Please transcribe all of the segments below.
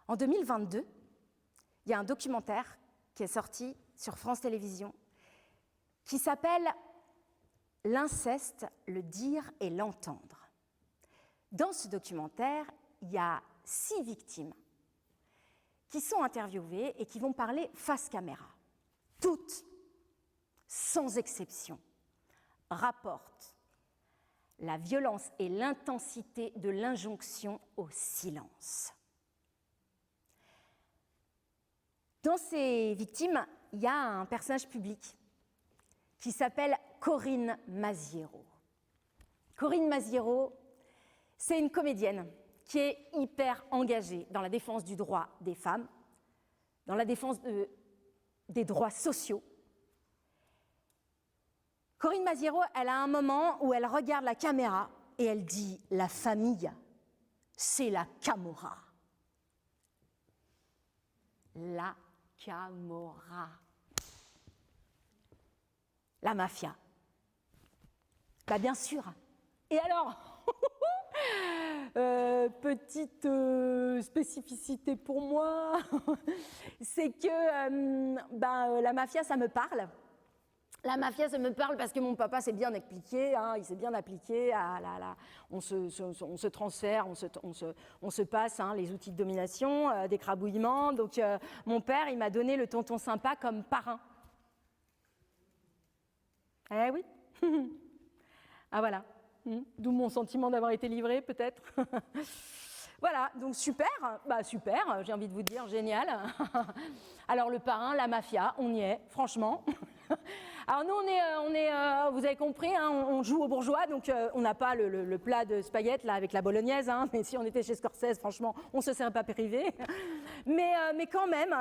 En 2022, il y a un documentaire qui est sorti sur France Télévisions qui s'appelle « L'inceste, le dire et l'entendre ». Dans ce documentaire, il y a 6 victimes qui sont interviewées et qui vont parler face caméra. Toutes, sans exception, rapportent la violence et l'intensité de l'injonction au silence. Dans ces victimes, il y a un personnage public qui s'appelle Corinne Maziero. Corinne Maziero, c'est une comédienne qui est hyper engagée dans la défense du droit des femmes, dans la défense des droits sociaux. Corinne Maziero, elle a un moment où elle regarde la caméra et elle dit « La famille, c'est la Camorra ». La Camorra. La mafia. Bah bien sûr. Et alors, petite spécificité pour moi, c'est que la mafia, ça me parle. La mafia, ça me parle parce que mon papa s'est bien appliqué, hein, il s'est bien appliqué on se transfère, on se passe les outils de domination, d'écrabouillement. Donc mon père, il m'a donné le tonton sympa comme parrain. Eh oui. Ah voilà. D'où mon sentiment d'avoir été livré, peut-être. Voilà, donc super, super, j'ai envie de vous dire, génial. Alors le parrain, la mafia, on y est, franchement. Alors nous, vous avez compris, hein, on joue aux bourgeois, donc on n'a pas le plat de spaghettes là avec la bolognaise, hein, mais si on était chez Scorsese, franchement, on ne se serait pas privé. Mais quand même,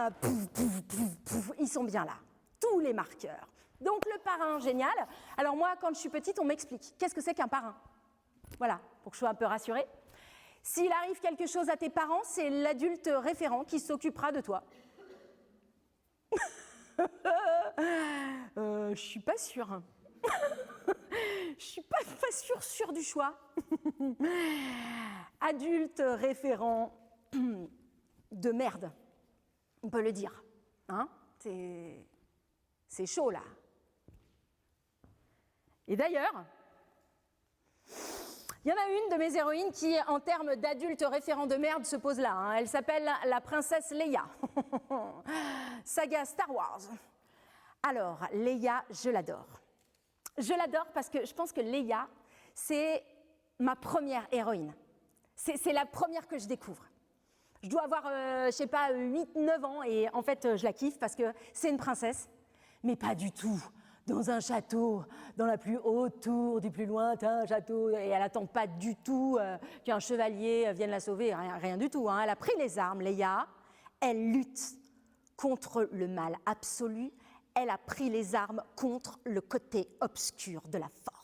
ils sont bien là, tous les marqueurs. Donc le parrain, génial. Alors moi, quand je suis petite, on m'explique, qu'est-ce que c'est qu'un parrain? Voilà, pour que je sois un peu rassurée. S'il arrive quelque chose à tes parents, c'est l'adulte référent qui s'occupera de toi. Je suis pas sûre. Je suis pas sûre du choix. Adulte référent de merde, on peut le dire. Hein, c'est chaud là. Et d'ailleurs, il y en a une de mes héroïnes qui, en termes d'adulte référent de merde, se pose là. Hein. Elle s'appelle la princesse Leia. Saga Star Wars. Alors, Leia, je l'adore. Je l'adore parce que je pense que Leia, c'est ma première héroïne. C'est la première que je découvre. Je dois avoir, 8-9 ans et en fait, je la kiffe parce que c'est une princesse, mais pas du tout dans un château, dans la plus haute tour du plus lointain château, et elle n'attend pas du tout qu'un chevalier vienne la sauver, rien du tout. Hein. Elle a pris les armes, Leia, elle lutte contre le mal absolu, elle a pris les armes contre le côté obscur de la force.